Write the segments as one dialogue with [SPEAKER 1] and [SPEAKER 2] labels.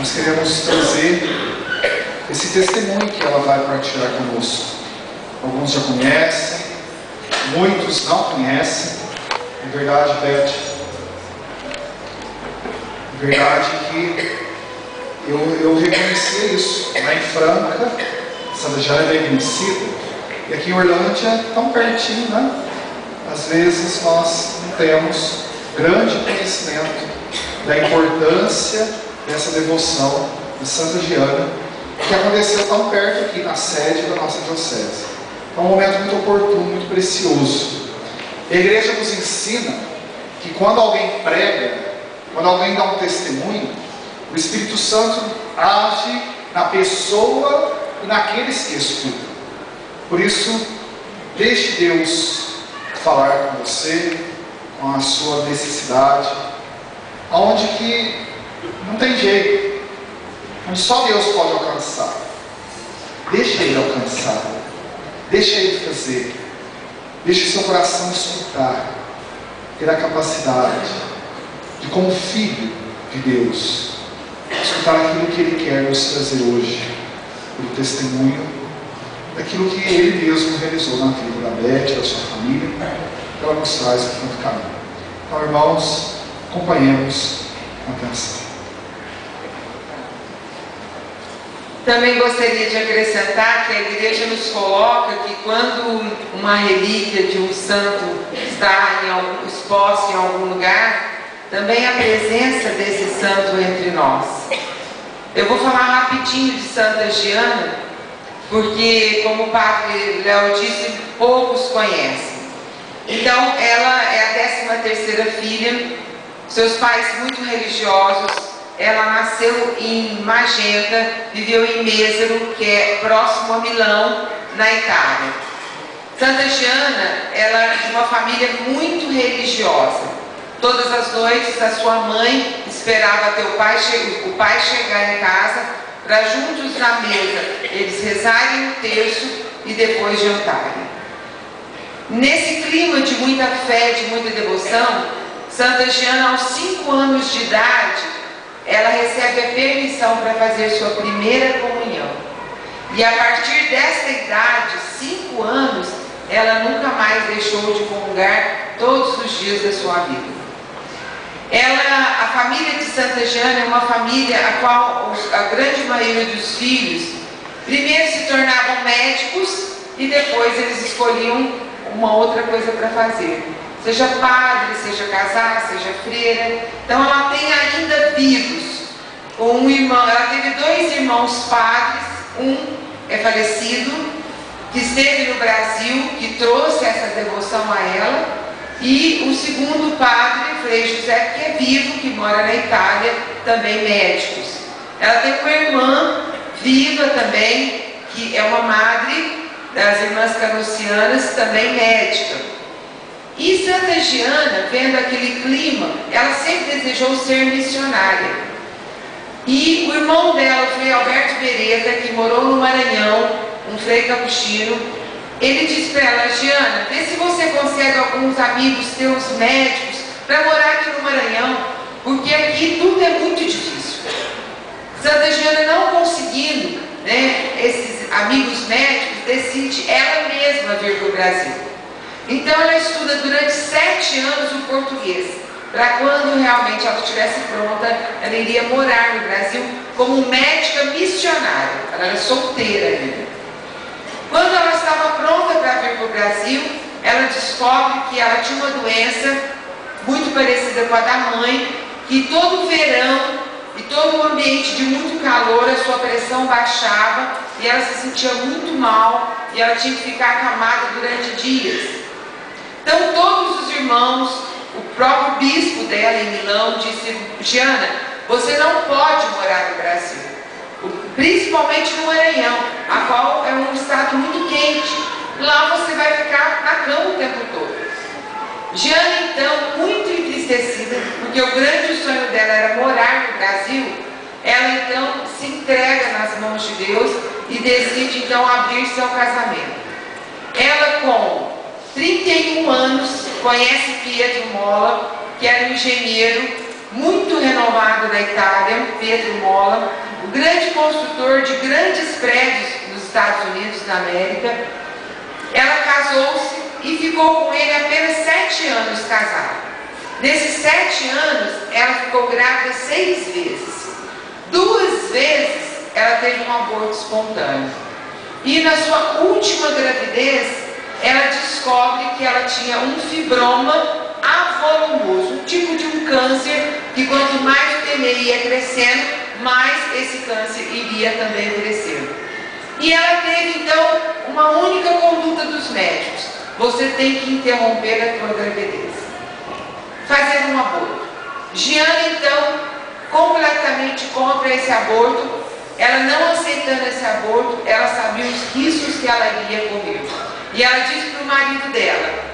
[SPEAKER 1] nós queremos trazer esse testemunho que ela vai partilhar conosco. Alguns já conhecem, muitos não conhecem. É verdade, Beth? É verdade que eu reconhecia isso. Lá em Franca, Santa já é bem conhecida, e aqui em Orlândia, tão pertinho, né? Às vezes nós não temos grande conhecimento da importância dessa devoção de Santa Giana, que aconteceu tão perto aqui na sede da nossa diocese. É um momento muito oportuno, muito precioso. A igreja nos ensina que quando alguém prega, quando alguém dá um testemunho, o Espírito Santo age na pessoa e naqueles que escutam. Por isso, deixe Deus falar com você, com a sua necessidade, aonde que não tem jeito, onde só Deus pode alcançar. Deixa Ele alcançar, deixa Ele fazer, deixa o seu coração escutar, ter a capacidade de, como filho de Deus, escutar aquilo que Ele quer nos trazer hoje, pelo testemunho daquilo que Ele mesmo realizou na vida da Beth, da sua família, que ela nos traz aqui no caminho. Então, irmãos, acompanhemos com atenção.
[SPEAKER 2] Também gostaria de acrescentar que a igreja nos coloca que quando uma relíquia de um santo está exposta em algum lugar, também a presença desse santo entre nós. Eu vou falar rapidinho de Santa Giana, porque, como o Padre Léo disse, poucos conhecem. Então, ela é a 13ª filha, seus pais muito religiosos. Ela nasceu em Magenta, viveu em Mesero, que é próximo a Milão, na Itália. Santa Giana, ela é de uma família muito religiosa. Todas as noites a sua mãe esperava até o pai chegar em casa, para juntos na mesa eles rezarem o terço e depois jantarem. Nesse clima de muita fé, de muita devoção, Santa Giana, aos 5 anos de idade, ela recebe a permissão para fazer sua primeira comunhão. E a partir dessa idade, 5 anos, ela nunca mais deixou de comungar todos os dias da sua vida. A família de Santa Giana é uma família a qual a grande maioria dos filhos primeiro se tornavam médicos e depois eles escolhiam uma outra coisa para fazer. Seja padre, seja casar, seja freira. Então ela tem ainda vivos um irmão, ela teve 2 irmãos padres, um é falecido, que esteve no Brasil, que trouxe essa devoção a ela, e o segundo padre, Frei José, que é vivo, que mora na Itália, também médicos. Ela tem uma irmã viva também, que é uma madre das irmãs canocianas, também médica. E Santa Giana, vendo aquele clima, ela sempre desejou ser missionária. E o irmão dela, o Frei Alberto Beretta, que morou no Maranhão, um frei capuchino, ele disse para ela: Giana, vê se você consegue alguns amigos teus médicos para morar aqui no Maranhão, porque aqui tudo é muito difícil. Santa Giana, não conseguindo, né, esses amigos médicos, decide ela mesma vir para o Brasil. Então ela estuda durante 7 anos o português, para quando realmente ela estivesse pronta, ela iria morar no Brasil como médica missionária. Ela era solteira ainda. Quando ela estava pronta para vir para o Brasil, ela descobre que ela tinha uma doença muito parecida com a da mãe, que todo verão e todo o ambiente de muito calor, a sua pressão baixava e ela se sentia muito mal e ela tinha que ficar acamada durante dias. Então todos os irmãos, o próprio bispo dela em Milão disse: Giana, você não pode morar no Brasil, principalmente no Maranhão, a qual é um estado muito quente. Lá você vai ficar na cama o tempo todo. Giana, então, muito entristecida, porque o grande sonho dela era morar no Brasil, ela então se entrega nas mãos de Deus e decide então abrir seu casamento. Ela, com 31 anos, conhece Pietro Mola, que era um engenheiro muito renomado da Itália, Pietro Molla, o grande construtor de grandes prédios nos Estados Unidos da América. Ela casou-se e ficou com ele apenas 7 anos casada. Nesses 7 anos, ela ficou grávida 6 vezes. 2 vezes, ela teve um aborto espontâneo. E na sua última gravidez, ela descobre que ela tinha um fibroma avolumoso, um tipo de um câncer que quanto mais o TME ia crescendo, mais esse câncer iria também crescer. E ela teve então uma única conduta dos médicos: você tem que interromper a tua gravidez, fazer um aborto. Giana então, completamente contra esse aborto, ela não aceitando esse aborto, ela sabia os riscos que ela iria correr. E ela disse para o marido dela: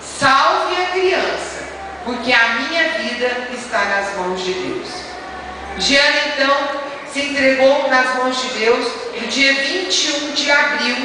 [SPEAKER 2] salve a criança, porque a minha vida está nas mãos de Deus. Giana então se entregou nas mãos de Deus no dia 21 de abril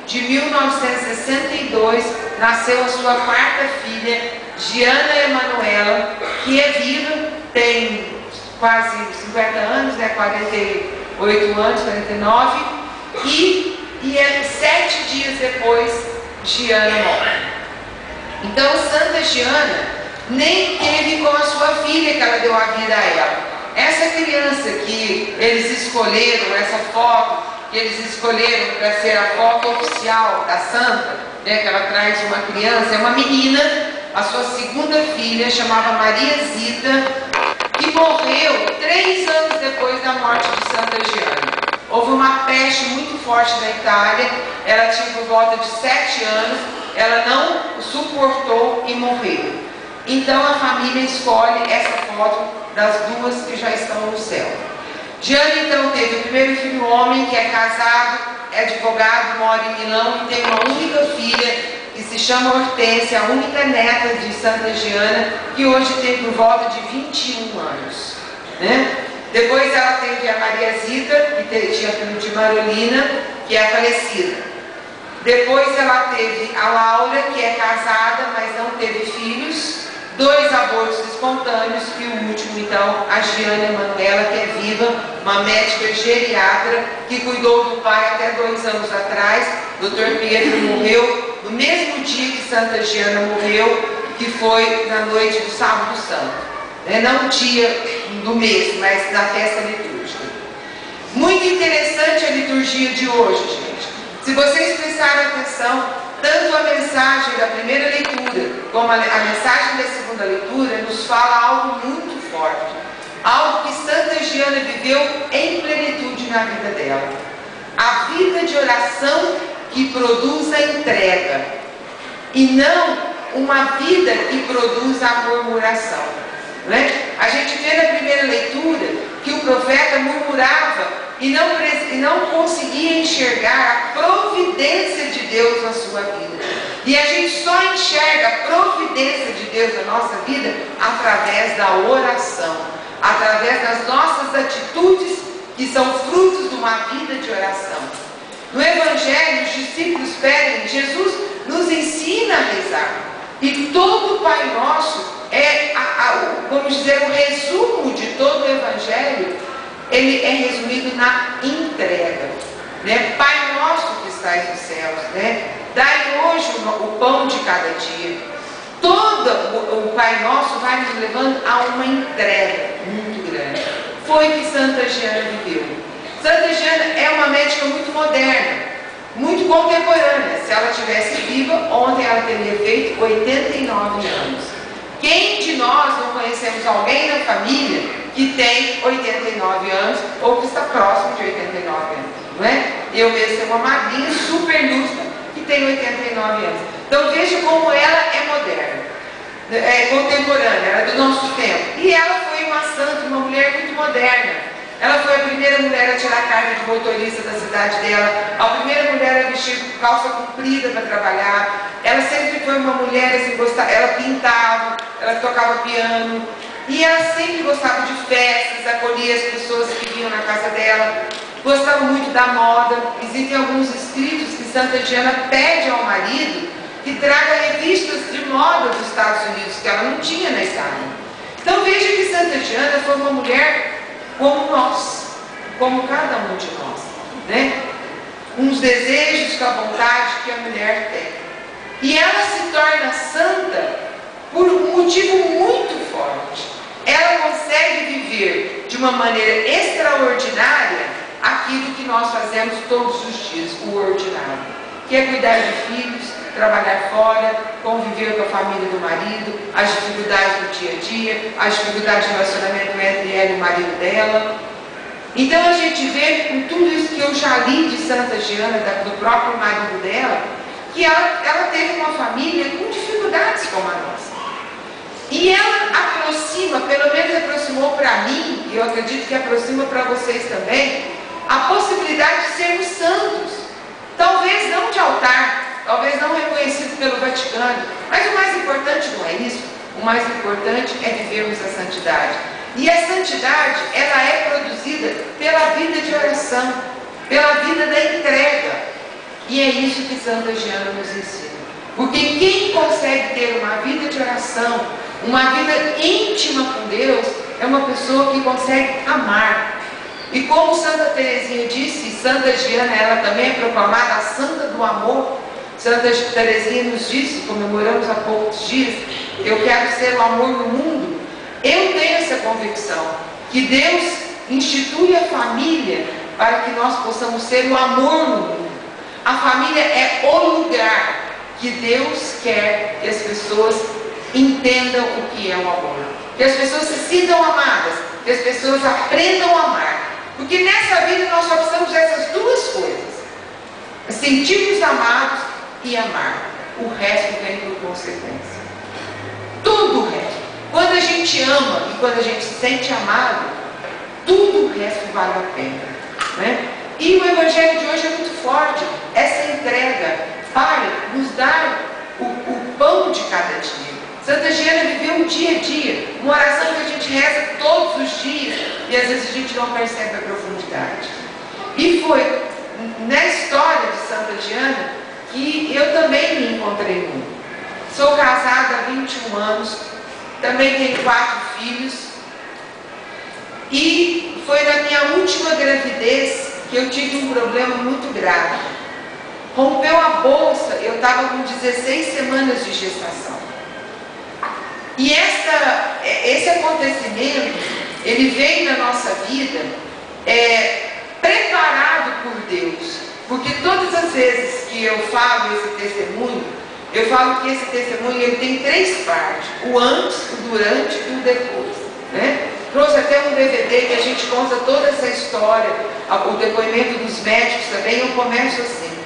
[SPEAKER 2] de 1962, nasceu a sua 4ª filha, Giana Emanuela, que é viva, tem quase 50 anos, 48 anos, 49, e 7 dias depois, Giana morre. Então, Santa Giana nem teve com a sua filha que ela deu a vida a ela. Essa criança que eles escolheram, essa foto que eles escolheram para ser a foto oficial da Santa, né, que ela traz uma criança, é uma menina, a sua 2ª filha, chamava Maria Zita, que morreu 3 anos depois da morte de Santa Giana. Houve uma peste muito forte na Itália, ela tinha por volta de 7 anos, ela não suportou e morreu. Então a família escolhe essa foto das 2 que já estão no céu. Giana então teve o primeiro filho homem, que é casado, é advogado, mora em Milão e tem uma única filha que se chama Hortência, a única neta de Santa Giana, que hoje tem por volta de 21 anos. Né? Depois ela teve a Maria Zita, que tinha filho de Marolina, que é falecida. Depois ela teve a Laura, que é casada, mas não teve filhos. 2 abortos espontâneos e o último, então, a Giana Emanuela, que é viva, uma médica geriatra que cuidou do pai até 2 anos atrás. Dr. Pedro morreu no mesmo dia que Santa Giana morreu, que foi na noite do Sábado Santo. Não dia do mês, mas na festa litúrgica. Muito interessante a liturgia de hoje, gente. Se vocês prestarem atenção, tanto a mensagem da primeira leitura como a mensagem da segunda leitura nos fala algo muito forte, algo que Santa Giana viveu em plenitude na vida dela: a vida de oração que produz a entrega, e não uma vida que produz a murmuração. Né? A gente vê na primeira leitura que o profeta murmurava e não conseguia enxergar a providência de Deus na sua vida. E a gente só enxerga a providência de Deus na nossa vida através da oração, através das nossas atitudes que são frutos de uma vida de oração. No Evangelho, os discípulos pedem, Jesus nos ensina a rezar. E todo o Pai Nosso é, vamos dizer, o resumo de todo o Evangelho. Ele é resumido na entrega, né? Pai nosso que estais nos céus, né? Dai hoje o pão de cada dia. Todo o Pai Nosso vai nos levando a uma entrega muito grande. Foi que Santa Giana viveu. Santa Giana é uma médica muito moderna, muito contemporânea. Se ela estivesse viva, ontem ela teria feito 89 anos. Quem de nós não conhecemos alguém na família que tem 89 anos ou que está próximo de 89 anos, não é? Eu mesmo tenho uma madrinha super lúcida que tem 89 anos. Então veja como ela é moderna, é contemporânea, ela é do nosso tempo. E ela foi uma santa, uma mulher muito moderna. Ela foi a primeira mulher a tirar a carga de motorista da cidade dela, a primeira mulher a vestir calça comprida para trabalhar. Ela sempre foi uma mulher assim, ela pintava, ela tocava piano, e ela sempre gostava de festas, acolhia as pessoas que vinham na casa dela, gostava muito da moda. Existem alguns escritos que Santa Giana pede ao marido que traga revistas de moda dos Estados Unidos, que ela não tinha na Itália. Então veja que Santa Diana foi uma mulher como nós, como cada um de nós, né? Com os desejos, com a vontade que a mulher tem. E ela se torna santa por um motivo muito forte. Ela consegue viver de uma maneira extraordinária aquilo que nós fazemos todos os dias, o ordinário, que é cuidar de filhos, trabalhar fora, conviver com a família do marido, as dificuldades do dia a dia, as dificuldades de relacionamento entre ela e o marido dela. Então a gente vê com tudo isso que eu já li de Santa Diana, do próprio marido dela, que ela teve uma família com dificuldades como a nossa. E ela aproxima, pelo menos aproximou para mim, e eu acredito que aproxima para vocês também, a possibilidade de sermos santos. Talvez não de altar, talvez não reconhecido pelo Vaticano, mas o mais importante não é isso. O mais importante é vivermos a santidade. E a santidade, ela é produzida pela vida de oração, pela vida da entrega. E é isso que Santa Diana nos ensina. Porque quem consegue ter uma vida de oração, uma vida íntima com Deus, é uma pessoa que consegue amar. E como Santa Teresinha disse, Santa Diana, ela também é proclamada a santa do amor. Santa Teresinha nos disse, comemoramos há poucos dias, eu quero ser o amor no mundo. Eu tenho essa convicção, que Deus institui a família para que nós possamos ser o amor no mundo. A família é o lugar que Deus quer que as pessoas entendam o que é o amor. Que as pessoas se sintam amadas, que as pessoas aprendam a amar. Porque nessa vida nós só precisamos dessas duas coisas: sentir-nos amados e amar. O resto vem por consequência. Tudo o resto. Quando a gente ama e quando a gente se sente amado, tudo o resto vale a pena, né? E o Evangelho de hoje é muito forte. Essa entrega para nos dar o pão de cada dia. Santa Diana viveu o dia a dia, uma oração que a gente reza todos os dias e às vezes a gente não percebe a profundidade. E foi na história de Santa Diana que eu também me encontrei muito. Sou casada há 21 anos, também tenho 4 filhos e foi na minha última gravidez que eu tive um problema muito grave. Rompeu a bolsa, eu estava com 16 semanas de gestação. E esse acontecimento, ele veio na nossa vida preparado por Deus. Porque todas as vezes que eu falo esse testemunho, eu falo que esse testemunho ele tem 3 partes: o antes, o durante e o depois, né? Trouxe até um DVD que a gente conta toda essa história, o depoimento dos médicos também. Eu começo assim: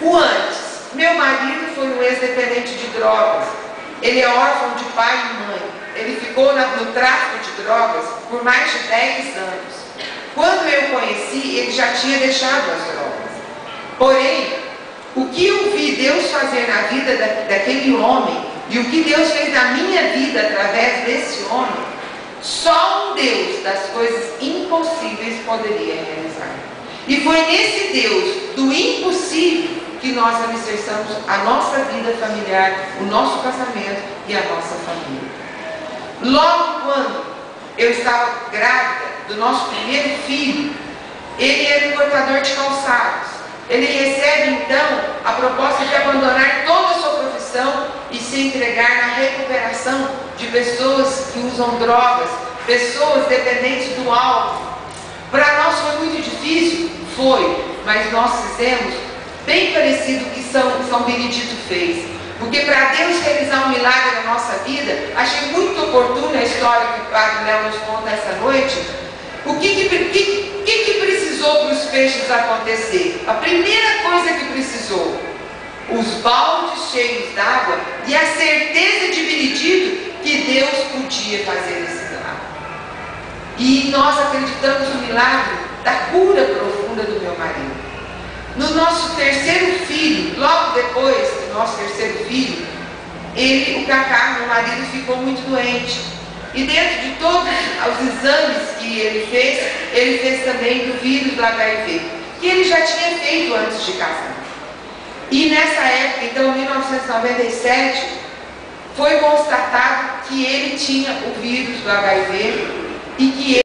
[SPEAKER 2] o antes. Meu marido foi um ex-dependente de drogas. Ele é órfão de pai e mãe. Ele ficou no tráfico de drogas por mais de 10 anos. Quando eu o conheci, ele já tinha deixado as drogas. Porém, o que eu vi Deus fazer na vida daquele homem e o que Deus fez na minha vida através desse homem, só um Deus das coisas impossíveis poderia realizar. E foi nesse Deus do impossível que nós alicerçamos a nossa vida familiar, o nosso casamento e a nossa família. Logo quando eu estava grávida do nosso primeiro filho, ele era um cortador de calçados. Ele recebe então a proposta de abandonar toda a sua profissão e se entregar na recuperação de pessoas que usam drogas, pessoas dependentes do álcool. Para nós foi muito difícil? Foi, mas nós fizemos bem parecido que São Benedito fez. Porque para Deus realizar um milagre na nossa vida, achei muito oportuna a história que o Padre Léo nos conta essa noite. O que precisou para os peixes acontecer? A primeira coisa que precisou: os baldes cheios d'água e a certeza de Benedito que Deus podia fazer esse milagre. E nós acreditamos no milagre da cura profunda do meu marido. No nosso terceiro filho, logo depois do nosso terceiro filho, o Cacá, meu marido, ficou muito doente. E dentro de todos os exames que ele fez também do vírus do HIV, que ele já tinha feito antes de casar. E nessa época, então, em 1997, foi constatado que ele tinha o vírus do HIV e que